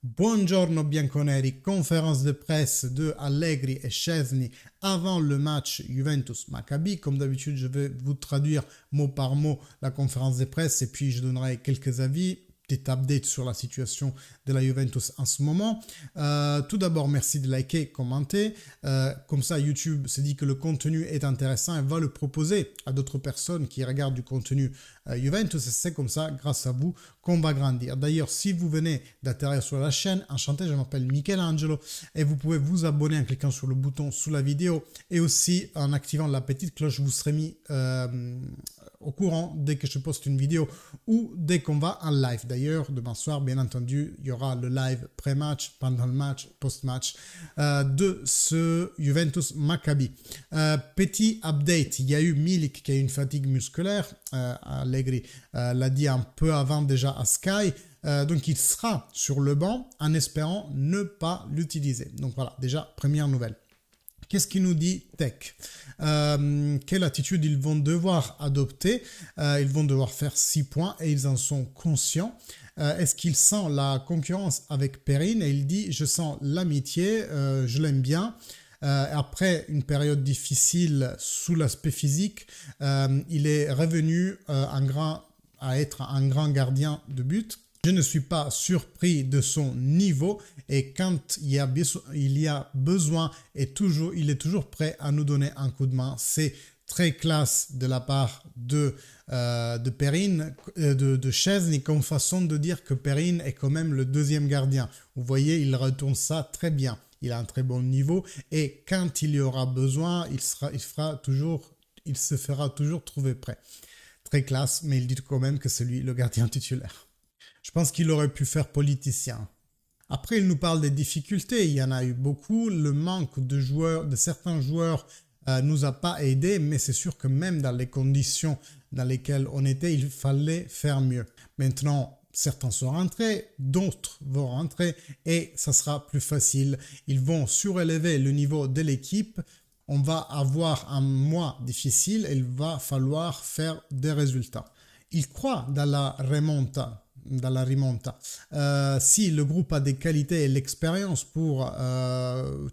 Buongiorno bianconeri, conférence de presse de Allegri et Szczęsny avant le match Juventus-Maccabi. Comme d'habitude, je vais vous traduire mot par mot la conférence de presse et puis je donnerai quelques avis, petit update sur la situation de la Juventus en ce moment. Tout d'abord, merci de liker, commenter. Comme ça, YouTube se dit que le contenu est intéressant et va le proposer à d'autres personnes qui regardent du contenu Juventus. Et c'est comme ça, grâce à vous, qu'on va grandir. D'ailleurs, si vous venez d'atterrir sur la chaîne, enchanté, je m'appelle Michelangelo et vous pouvez vous abonner en cliquant sur le bouton sous la vidéo et aussi en activant la petite cloche, vous serez mis au courant dès que je poste une vidéo ou dès qu'on va en live. D'ailleurs, demain soir, bien entendu, il y aura le live pré-match, pendant le match, post-match de ce Juventus-Maccabi. Petit update, il y a eu Milik qui a eu une fatigue musculaire. Allegri l'a dit un peu avant déjà à Sky. Donc il sera sur le banc en espérant ne pas l'utiliser. Donc voilà, déjà, première nouvelle. Qu'est-ce qu'il nous dit Tech? Quelle attitude ils vont devoir adopter? Ils vont devoir faire 6 points et ils en sont conscients. Est-ce qu'il sent la concurrence avec Perrin? Et il dit, je sens l'amitié, je l'aime bien. Après une période difficile sous l'aspect physique, il est revenu à être un grand gardien de but. Je ne suis pas surpris de son niveau et quand il y a besoin, il est toujours prêt à nous donner un coup de main. C'est très classe de la part de Perrin, de Szczęsny, comme façon de dire que Perrin est quand même le deuxième gardien. Vous voyez, il retourne ça très bien. Il a un très bon niveau et quand il y aura besoin, il se fera toujours trouver prêt. Très classe, mais il dit quand même que c'est lui le gardien titulaire. Je pense qu'il aurait pu faire politicien. Après, il nous parle des difficultés. Il y en a eu beaucoup. Le manque de certains joueurs nous a pas aidés, mais c'est sûr que même dans les conditions dans lesquelles on était, il fallait faire mieux. Maintenant, certains sont rentrés, d'autres vont rentrer et ça sera plus facile. Ils vont surélever le niveau de l'équipe. On va avoir un mois difficile et il va falloir faire des résultats. Il croit dans la remonta. Si le groupe a des qualités et l'expérience pour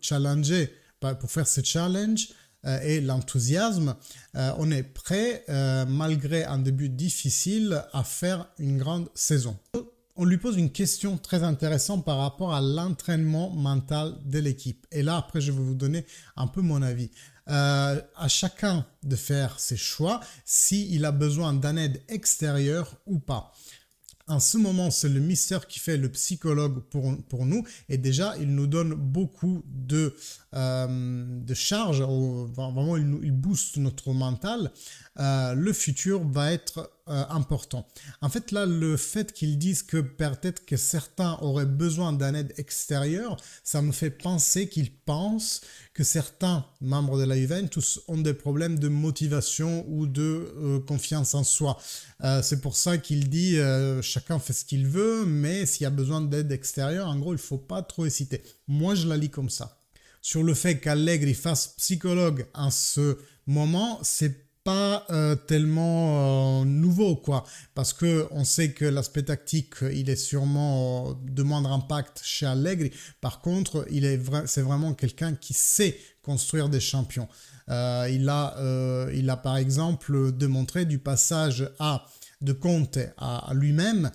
challenger, pour faire ce challenge et l'enthousiasme, on est prêt, malgré un début difficile, à faire une grande saison. On lui pose une question très intéressante par rapport à l'entraînement mental de l'équipe. Et là, après, je vais vous donner un peu mon avis. À chacun de faire ses choix, s'il a besoin d'une aide extérieure ou pas. En ce moment, c'est le mister qui fait le psychologue pour nous et déjà, il nous donne beaucoup de charge, vraiment il booste notre mental. Le futur va être important. En fait, là, le fait qu'ils disent que peut-être que certains auraient besoin d'une aide extérieure, ça me fait penser qu'ils pensent que certains membres de la Juventus ont des problèmes de motivation ou de confiance en soi. C'est pour ça qu'il dit chacun fait ce qu'il veut, mais s'il y a besoin d'aide extérieure, en gros, il ne faut pas trop hésiter. Moi, je la lis comme ça. Sur le fait qu'Allegri fasse psychologue en ce moment, c'est pas tellement nouveau quoi, parce que on sait que l'aspect tactique il est sûrement de moindre impact chez Allegri. Par contre, c'est vraiment quelqu'un qui sait construire des champions. Il a par exemple démontré du passage de Conte à lui-même,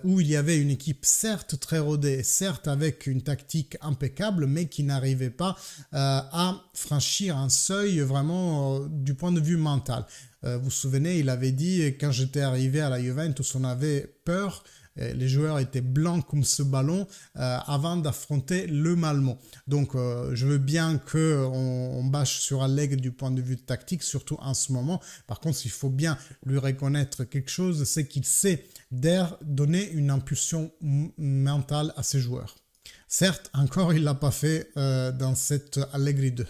où il y avait une équipe certes très rodée, certes avec une tactique impeccable, mais qui n'arrivait pas à franchir un seuil vraiment du point de vue mental. Vous vous souvenez, il avait dit, quand j'étais arrivé à la Juventus, on avait peur, les joueurs étaient blancs comme ce ballon avant d'affronter le Malmo. Donc je veux bien qu'on bâche sur Allegri du point de vue tactique, surtout en ce moment. Par contre, il faut bien lui reconnaître quelque chose, c'est qu'il sait donner une impulsion mentale à ses joueurs. Certes, encore il ne l'a pas fait dans cette Allegri 2.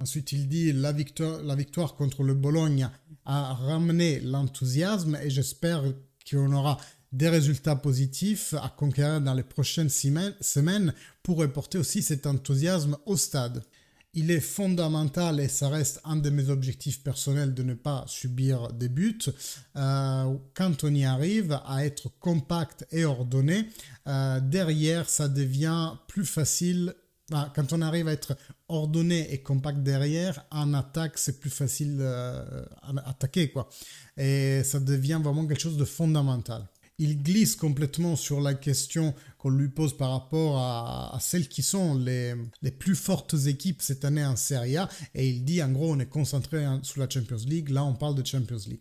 Ensuite, il dit la victoire contre le Bologna a ramené l'enthousiasme et j'espère qu'on aura des résultats positifs à conquérir dans les prochaines semaines pour reporter aussi cet enthousiasme au stade. Il est fondamental et ça reste un de mes objectifs personnels de ne pas subir des buts. Quand on y arrive à être compact et ordonné, derrière ça devient plus facile. Quand on arrive à être ordonné et compact derrière, en attaque c'est plus facile à attaquer quoi. Et ça devient vraiment quelque chose de fondamental. Il glisse complètement sur la question qu'on lui pose par rapport à celles qui sont les plus fortes équipes cette année en Serie A. Et il dit en gros on est concentré sur la Champions League. Là on parle de Champions League.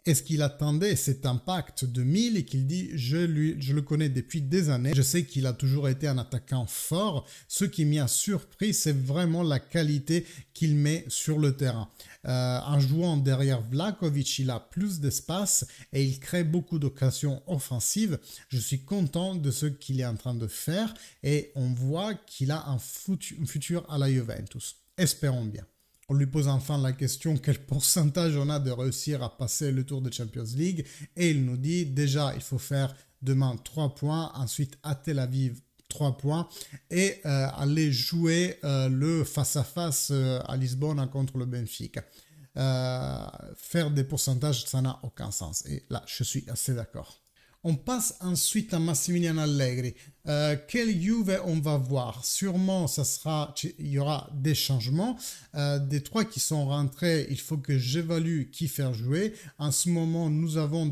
Est-ce qu'il attendait cet impact de Milik et qu'il dit je le connais depuis des années, je sais qu'il a toujours été un attaquant fort. Ce qui m'y a surpris, c'est vraiment la qualité qu'il met sur le terrain. En jouant derrière Vlahovic, il a plus d'espace et il crée beaucoup d'occasions offensives. Je suis content de ce qu'il est en train de faire et on voit qu'il a un futur à la Juventus. Espérons bien. On lui pose enfin la question quel pourcentage on a de réussir à passer le tour de Champions League et il nous dit déjà il faut faire demain 3 points, ensuite à Tel Aviv 3 points et aller jouer le face-à-face à Lisbonne contre le Benfica. Faire des pourcentages, ça n'a aucun sens et là je suis assez d'accord. On passe ensuite à Massimiliano Allegri. Quelle Juve on va voir? Sûrement, il y aura des changements. Des 3 qui sont rentrés, il faut que j'évalue qui faire jouer. En ce moment, nous avons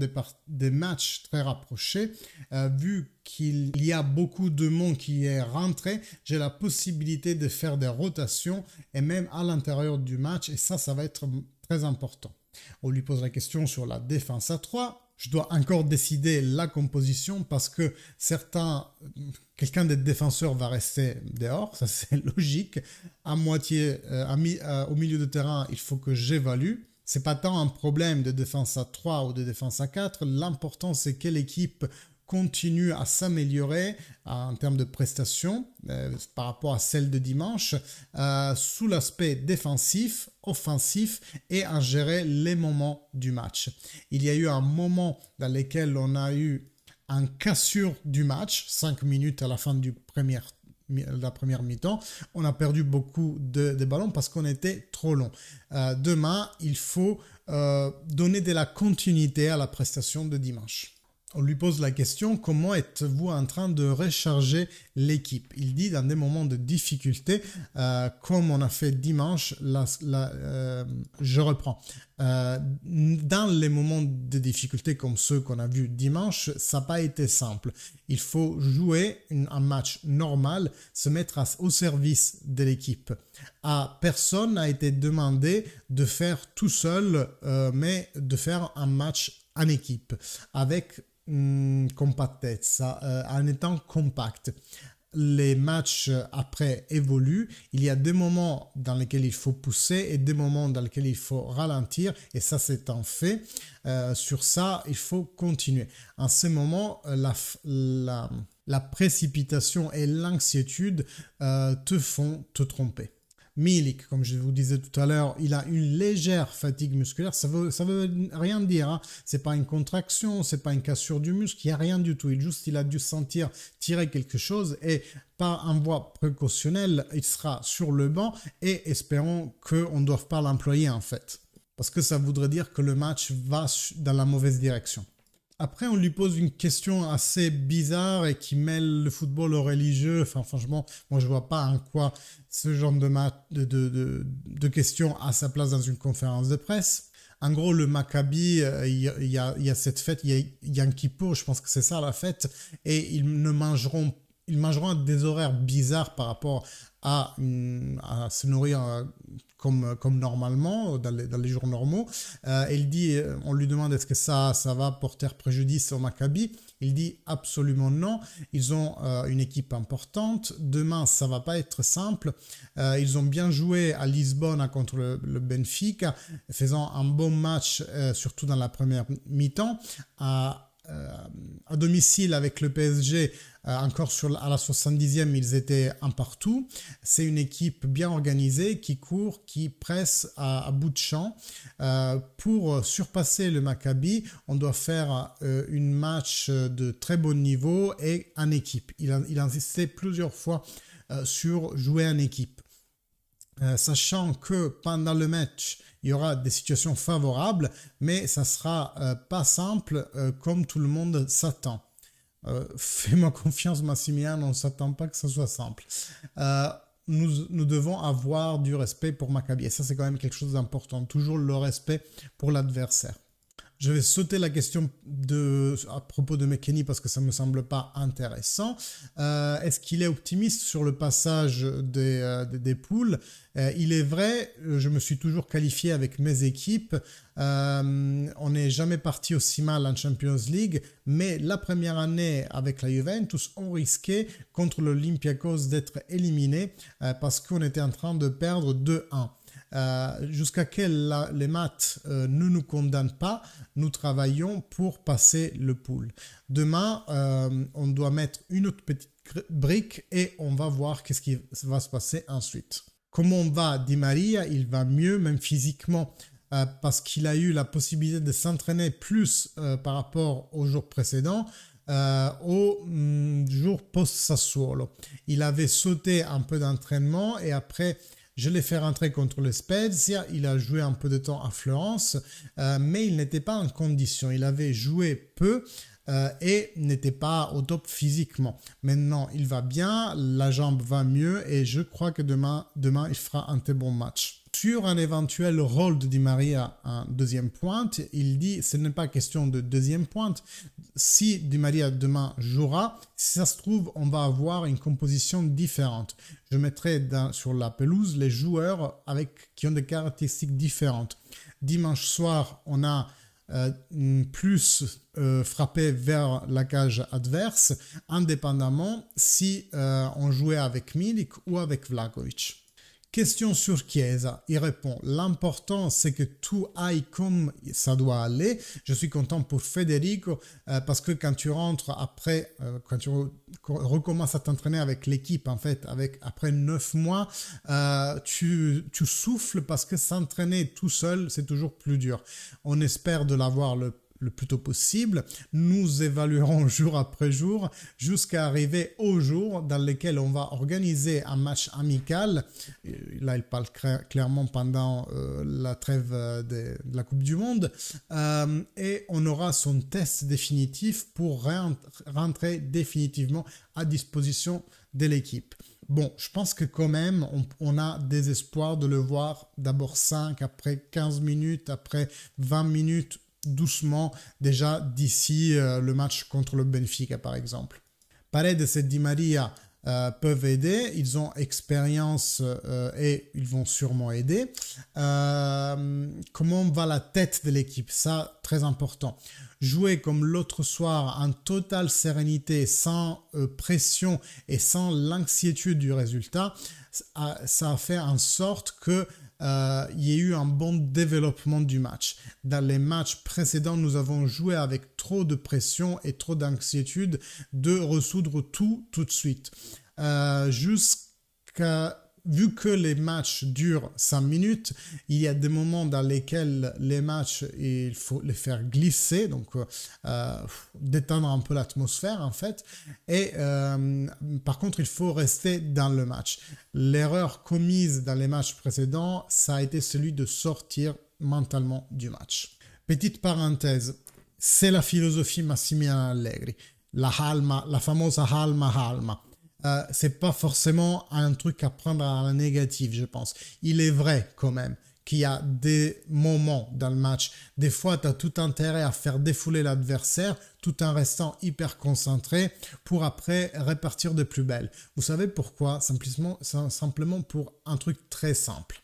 des matchs très rapprochés. Vu qu'il y a beaucoup de monde qui est rentré, j'ai la possibilité de faire des rotations et même à l'intérieur du match. Et ça va être très important. On lui pose la question sur la défense à 3. Je dois encore décider la composition parce que quelqu'un des défenseurs va rester dehors, ça c'est logique. À moitié, au milieu de terrain, il faut que j'évalue. C'est pas tant un problème de défense à 3 ou de défense à 4. L'important c'est quelle équipe continue à s'améliorer en termes de prestations par rapport à celle de dimanche sous l'aspect défensif, offensif et à gérer les moments du match. Il y a eu un moment dans lequel on a eu une cassure du match, 5 minutes à la fin de la première mi-temps. On a perdu beaucoup de ballons parce qu'on était trop long. Demain, il faut donner de la continuité à la prestation de dimanche. On lui pose la question, comment êtes-vous en train de recharger l'équipe? Il dit dans des moments de difficulté, comme on a fait dimanche, je reprends. Dans les moments de difficulté comme ceux qu'on a vus dimanche, ça n'a pas été simple. Il faut jouer un match normal, se mettre au service de l'équipe. Personne n'a été demandé de faire tout seul, mais de faire un match en équipe, avec compattezza, en étant compact. Les matchs après évoluent. Il y a des moments dans lesquels il faut pousser et des moments dans lesquels il faut ralentir. Et ça, c'est un fait. Sur ça, il faut continuer. En ce moment, la précipitation et l'anxiétude te font te tromper. Milik, comme je vous disais tout à l'heure, il a une légère fatigue musculaire. Ça veut rien dire. Hein. C'est pas une contraction, c'est pas une cassure du muscle. Il n'y a rien du tout. Il a dû sentir tirer quelque chose et par un voie précautionnelle, il sera sur le banc et espérons qu'on ne doive pas l'employer en fait. Parce que ça voudrait dire que le match va dans la mauvaise direction. Après, on lui pose une question assez bizarre et qui mêle le football au religieux. Enfin, franchement, moi, je vois pas en quoi ce genre de questions a sa place dans une conférence de presse. En gros, le Maccabi, il y a cette fête, il y a un Kippour, je pense que c'est ça la fête, et ils mangeront à des horaires bizarres par rapport à se nourrir comme normalement, dans les jours normaux. Il dit, on lui demande est-ce que ça va porter préjudice au Maccabi. Il dit absolument non. Ils ont une équipe importante. Demain, ça va pas être simple. Ils ont bien joué à Lisbonne contre le Benfica, faisant un bon match, surtout dans la première mi-temps. À domicile avec le PSG, encore à la 70e, ils étaient un partout. C'est une équipe bien organisée qui court, qui presse à bout de champ. Pour surpasser le Maccabi, on doit faire une match de très bon niveau et en équipe. Il a insisté plusieurs fois sur jouer en équipe. sachant que pendant le match, il y aura des situations favorables, mais ça sera pas simple comme tout le monde s'attend. Fais-moi confiance, Massimiliano, on ne s'attend pas que ça soit simple. Nous devons avoir du respect pour Maccabi, et ça c'est quand même quelque chose d'important, toujours le respect pour l'adversaire. Je vais sauter la question à propos de McKennie parce que ça ne me semble pas intéressant. Est-ce qu'il est optimiste sur le passage des poules? Il est vrai, je me suis toujours qualifié avec mes équipes. On n'est jamais parti aussi mal en Champions League, mais la première année avec la Juventus, on risquait contre l'Olympiakos d'être éliminé parce qu'on était en train de perdre 2-1. Jusqu'à quel les maths ne nous condamnent pas, nous travaillons pour passer le pool. Demain, on doit mettre une autre petite brique et on va voir qu'est-ce qui va se passer ensuite. Comment va Di Maria? Il va mieux, même physiquement, parce qu'il a eu la possibilité de s'entraîner plus par rapport aux jours précédents. Au jour post-Sassuolo. Il avait sauté un peu d'entraînement et après je l'ai fait rentrer contre le Spezia, il a joué un peu de temps à Florence, mais il n'était pas en condition, il avait joué peu et n'était pas au top physiquement. Maintenant, il va bien, la jambe va mieux et je crois que demain il fera un très bon match. Sur un éventuel rôle de Di Maria en deuxième pointe, il dit ce n'est pas question de deuxième pointe. Si Di Maria demain jouera, si ça se trouve, on va avoir une composition différente. Je mettrai sur la pelouse les joueurs qui ont des caractéristiques différentes. Dimanche soir, on a plus frappé vers la cage adverse, indépendamment si on jouait avec Milik ou avec Vlahovic. Question sur Chiesa, il répond: l'important c'est que tout aille comme ça doit aller. Je suis content pour Federico parce que quand tu rentres après, quand tu recommences à t'entraîner avec l'équipe, en fait, après 9 mois, tu souffles parce que s'entraîner tout seul, c'est toujours plus dur. On espère de l'avoir le plus tôt possible. Nous évaluerons jour après jour jusqu'à arriver au jour dans lequel on va organiser un match amical. Là, il parle clairement pendant la trêve de la Coupe du Monde. Et on aura son test définitif pour rentrer définitivement à disposition de l'équipe. Bon, je pense que quand même, on a des espoirs de le voir d'abord 5, après 15 minutes, après 20 minutes, doucement, déjà d'ici le match contre le Benfica par exemple. Paredes et Di Maria peuvent aider, ils ont expérience et ils vont sûrement aider. Comment va la tête de l'équipe? Ça, très important. Jouer comme l'autre soir en totale sérénité, sans pression et sans l'anxiété du résultat, ça a fait en sorte que il y a eu un bon développement du match. Dans les matchs précédents, nous avons joué avec trop de pression et trop d'inquiétude de résoudre tout de suite. Vu que les matchs durent 5 minutes, il y a des moments dans lesquels les matchs, il faut les faire glisser, donc détendre un peu l'atmosphère en fait. Et par contre, il faut rester dans le match. L'erreur commise dans les matchs précédents, ça a été celui de sortir mentalement du match. Petite parenthèse, c'est la philosophie Massimiliano Allegri, la fameuse halma. C'est pas forcément un truc à prendre à la négative, je pense. Il est vrai quand même qu'il y a des moments dans le match. Des fois, tu as tout intérêt à faire défouler l'adversaire tout en restant hyper concentré pour après repartir de plus belle. Vous savez pourquoi? Simplement pour un truc très simple.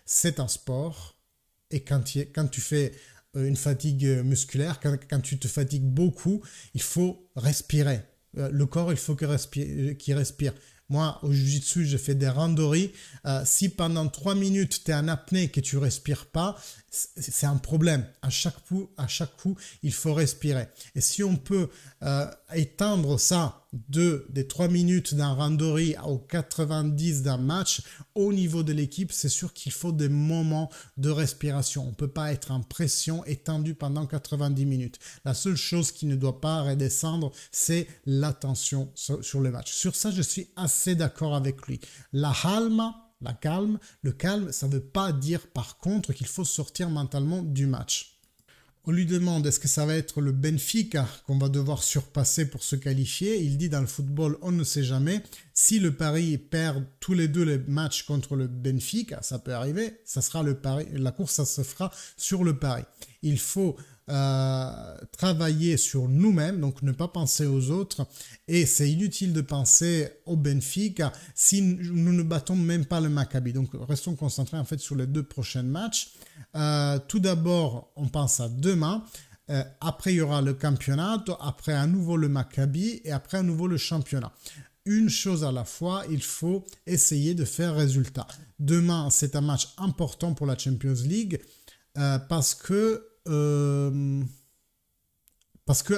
C'est un sport et quand tu fais une fatigue musculaire, quand tu te fatigues beaucoup, il faut respirer. Le corps, il faut qu'il respire. Moi, au Jiu-Jitsu, je fais des randonnées. Si pendant 3 minutes, tu es en apnée et que tu ne respires pas, c'est un problème. À chaque coup, il faut respirer. Et si on peut étendre ça des 3 minutes d'un randori aux 90 d'un match, au niveau de l'équipe, c'est sûr qu'il faut des moments de respiration. On ne peut pas être en pression étendue pendant 90 minutes. La seule chose qui ne doit pas redescendre, c'est l'attention sur le match. Sur ça, je suis assez d'accord avec lui. La halma, Le calme, ça ne veut pas dire par contre qu'il faut sortir mentalement du match. On lui demande est-ce que ça va être le Benfica qu'on va devoir surpasser pour se qualifier. Il dit dans le football, on ne sait jamais. Si le Paris perd tous les deux les matchs contre le Benfica, ça peut arriver, ça sera le Paris, la course, ça se fera sur le Paris. Il faut travailler sur nous-mêmes, donc ne pas penser aux autres. Et c'est inutile de penser au Benfica si nous ne battons même pas le Maccabi. Donc restons concentrés en fait sur les 2 prochains matchs. Tout d'abord, on pense à demain. Après, il y aura le championnat. Après, à nouveau le Maccabi. Et après, à nouveau le championnat. Une chose à la fois, il faut essayer de faire résultat. Demain, c'est un match important pour la Champions League parce que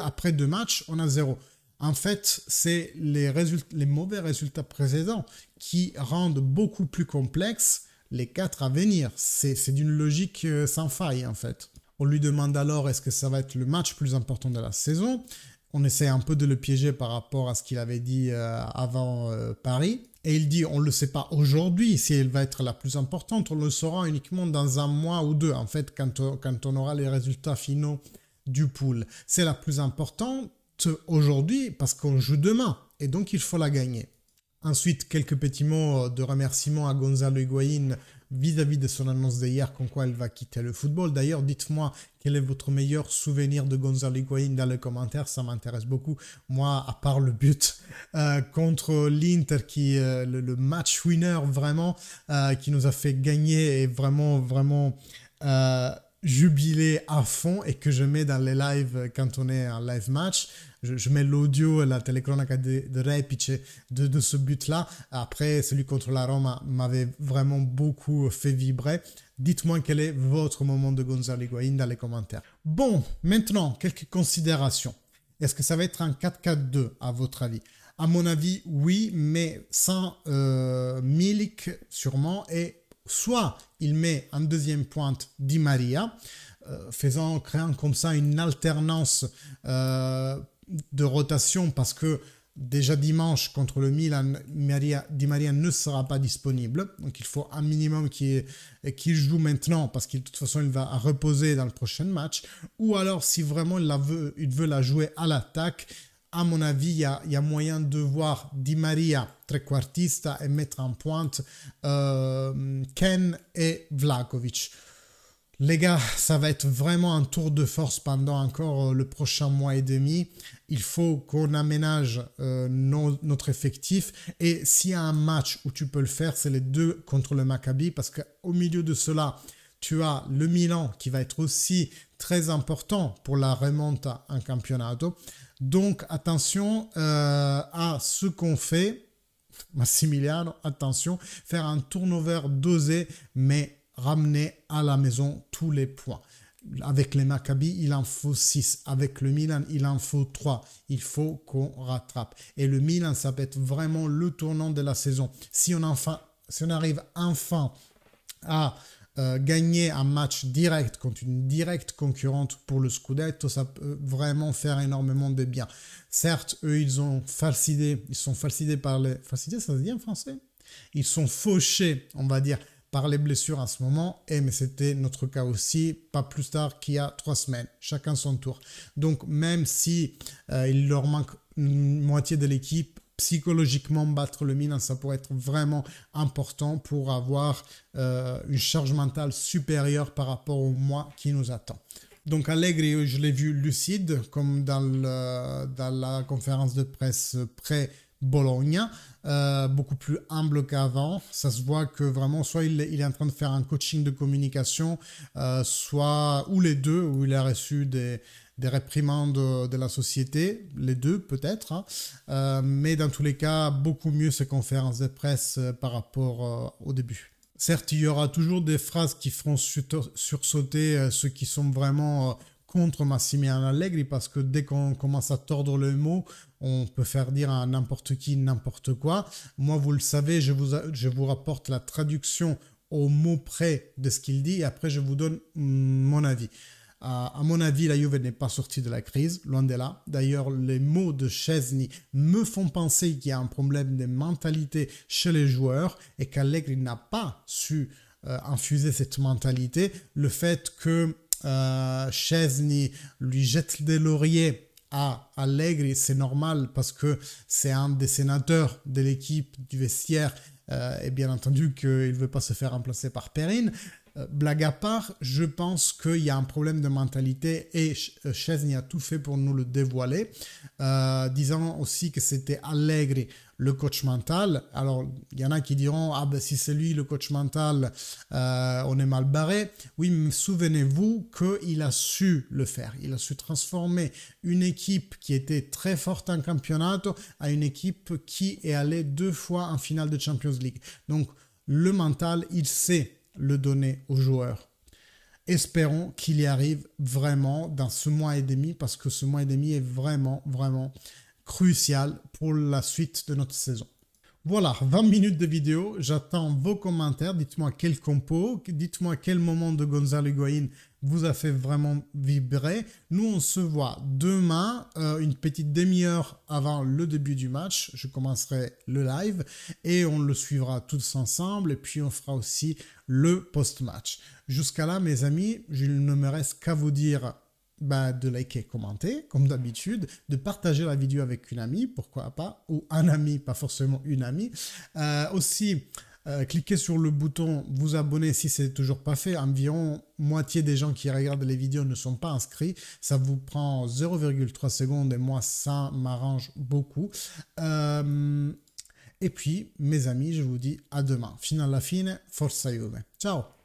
après 2 matchs, on a 0. En fait, c'est les mauvais résultats précédents qui rendent beaucoup plus complexes les 4 à venir. C'est d'une logique sans faille, en fait. On lui demande alors est-ce que ça va être le match plus important de la saison. On essaie un peu de le piéger par rapport à ce qu'il avait dit avant Paris. Et il dit, on ne le sait pas aujourd'hui si elle va être la plus importante, on le saura uniquement dans 1 mois ou 2, en fait, quand on aura les résultats finaux du pool. C'est la plus importante aujourd'hui parce qu'on joue demain et donc il faut la gagner. Ensuite, quelques petits mots de remerciement à Gonzalo Higuaín vis-à-vis de son annonce d'hier, comme quoi elle va quitter le football. D'ailleurs, dites-moi quel est votre meilleur souvenir de Gonzalo Higuaín dans les commentaires, ça m'intéresse beaucoup. Moi, à part le but contre l'Inter, le match winner vraiment, qui nous a fait gagner et vraiment jubiler à fond et que je mets dans les lives quand on est en live match. Je mets l'audio, la télécronaca de Repic de ce but-là. Après, celui contre la Roma m'avait vraiment beaucoup fait vibrer. Dites-moi quel est votre moment de Gonzalo Higuaín dans les commentaires. Bon, maintenant, quelques considérations. Est-ce que ça va être un 4-4-2 à votre avis? À mon avis, oui, mais sans Milik sûrement. Et soit il met en deuxième pointe Di Maria, créant comme ça une alternance de rotation parce que déjà dimanche contre le Milan, Di Maria ne sera pas disponible. Donc il faut un minimum qu'il joue maintenant parce que de toute façon il va reposer dans le prochain match. Ou alors si vraiment il veut la jouer à l'attaque, à mon avis, il y a moyen de voir Di Maria trequartista et mettre en pointe Ken et Vlahovic. Les gars, ça va être vraiment un tour de force pendant encore le prochain mois et demi. Il faut qu'on aménage notre effectif. Et s'il y a un match où tu peux le faire, c'est les 2 contre le Maccabi. Parce qu'au milieu de cela, tu as le Milan qui va être aussi très important pour la remonta en campionato. Donc attention à ce qu'on fait. Massimiliano, attention, faire un turnover dosé, mais ramener à la maison tous les points. Avec les Maccabi, il en faut 6. Avec le Milan, il en faut 3. Il faut qu'on rattrape. Et le Milan, ça peut être vraiment le tournant de la saison. Si on arrive enfin à gagner un match direct contre une directe concurrente pour le Scudetto, ça peut vraiment faire énormément de bien. Certes, eux, ils sont falsidés par les... Falsidés, ça se dit en français? Ils sont fauchés, on va dire, par les blessures en ce moment, mais c'était notre cas aussi, pas plus tard qu'il y a 3 semaines, chacun son tour. Donc même si il leur manque une moitié de l'équipe, psychologiquement battre le Milan, ça pourrait être vraiment important pour avoir une charge mentale supérieure par rapport au mois qui nous attend. Donc Allegri, je l'ai vu lucide, comme dans la conférence de presse pré-Bologna, beaucoup plus humble qu'avant. Ça se voit que vraiment, soit il est en train de faire un coaching de communication, soit ou les deux, où il a reçu des réprimandes de la société, les deux peut-être, hein. Mais dans tous les cas, beaucoup mieux ces conférences de presse par rapport au début. Certes, il y aura toujours des phrases qui feront sursauter ceux qui sont vraiment contre Massimiliano Allegri, parce que dès qu'on commence à tordre le mot, on peut faire dire à n'importe qui n'importe quoi. Moi, vous le savez, je vous rapporte la traduction au mot près de ce qu'il dit et après je vous donne mon avis. À mon avis, la Juve n'est pas sortie de la crise, loin de là. D'ailleurs, les mots de Szczęsny me font penser qu'il y a un problème de mentalité chez les joueurs et qu'Allegri n'a pas su infuser cette mentalité. Le fait que Szczęsny lui jette des lauriers à Allegri, c'est normal parce que c'est un des sénateurs de l'équipe du vestiaire et bien entendu qu'il ne veut pas se faire remplacer par Perrin. Blague à part, je pense qu'il y a un problème de mentalité et Szczęsny a tout fait pour nous le dévoiler, disant aussi que c'était Allegri le coach mental. Alors, il y en a qui diront « Ah ben si c'est lui le coach mental, on est mal barré ». Oui, mais souvenez-vous qu'il a su le faire. Il a su transformer une équipe qui était très forte en championnat à une équipe qui est allée 2 fois en finale de Champions League. Donc, le mental, il sait le donner aux joueurs. Espérons qu'il y arrive vraiment dans ce mois et demi parce que ce mois et demi est vraiment crucial pour la suite de notre saison. Voilà, 20 minutes de vidéo, j'attends vos commentaires, dites-moi quel compo, dites-moi quel moment de Gonzalo Higuaín vous a fait vraiment vibrer. Nous, on se voit demain, une petite demi-heure avant le début du match, je commencerai le live et on le suivra tous ensemble et puis on fera aussi le post-match. Jusqu'à là, mes amis, je ne me reste qu'à vous dire de liker, commenter, comme d'habitude, de partager la vidéo avec une amie, pourquoi pas, ou un ami, pas forcément une amie. Aussi, cliquez sur le bouton vous abonner si ce n'est toujours pas fait. Environ moitié des gens qui regardent les vidéos ne sont pas inscrits. Ça vous prend 0,3 secondes et moi, ça m'arrange beaucoup. Et puis, mes amis, je vous dis à demain. Fino alla fine, forza Juve. Ciao!